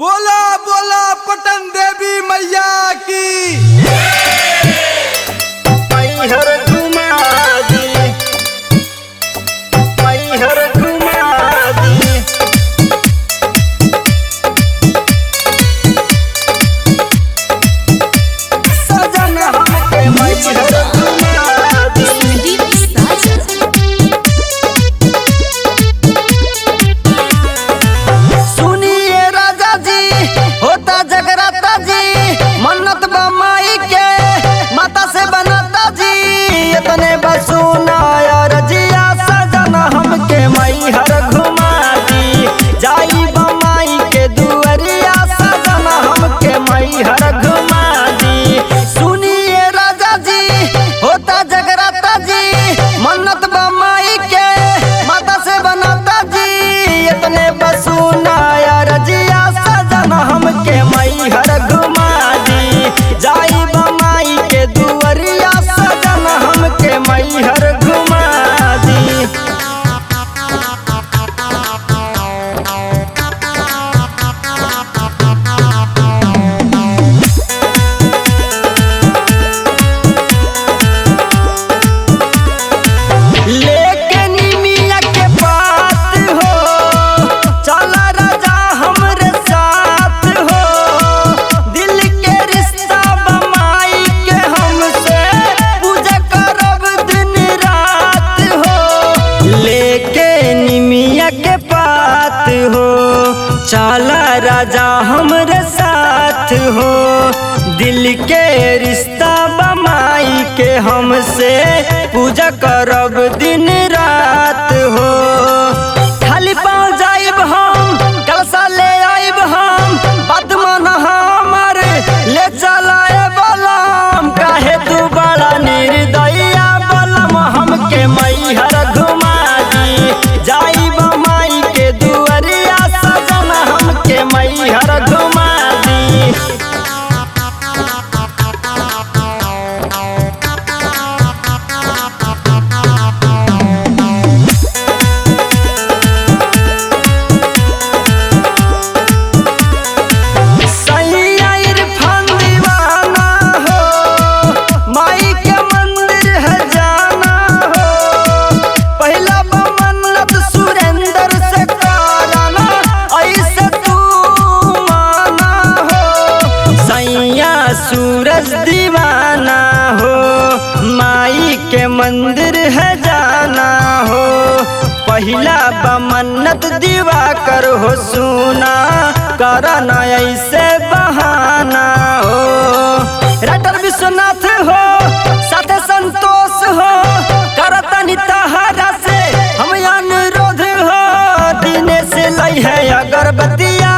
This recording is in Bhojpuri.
बोला बोला पटन देवी मैया की। मैहर घुमा दी, मैहर घुमा दी। सजन हमके मैहर घुमा दी। सुनिए राजा जी होता जगराता जी, मन्नत बमाई के माता से बनाता जी। इतने बसुना रजिया सजन हमके मैहर घुमा दी। जाई बमाई के दुअरिया सजन हमके मैहर घुमा दी। सुनिए राजा जी होता जगराता जी, मन्नत बमाई के माता से बनाता जी। इतने बसुना रजिया सजन हमके मैहर घुमा दी। जाई बमाई के दुअरिया सजन हमके मैहर घुमा दी। लेके निमिया के बात हो, चला राजा हमरे साथ हो। दिल के रिश्ता बमाई के हमसे पूजा करब दिन रात हो। लेके निमिया के बात हो, चला राजा हमरे साथ हो। दिल के रिश्ता बमाई के हमसे पूजा करब दिन रात हो। खाली पाँव जाइब हम, कलसा ले आइब हम, बात मन हमर ले चलाए बलम। काहे तू बड़ा निर्दया बलम हमके मैहर घुमा दी। जाई बमाई के दुअरिया सजन हमके मैहर घुमा दी। सैया इरफान दीवाना हो, माई के मंदिर है जाना हो। पहला मन्नत सुरेंद्र से कराना, ऐसे तू माना हो। सैया सूरज दीवाना हो, माई के मंदिर है जाना हो। पहिला बमन्नत दीवा कर हो, सुना करना ऐसे बहाना हो। राइटर विश्वनाथ हो साथे संतोष हो, करतनी तहरा से हम अनुरोध हो। दिने से लई है अगरबत्तिया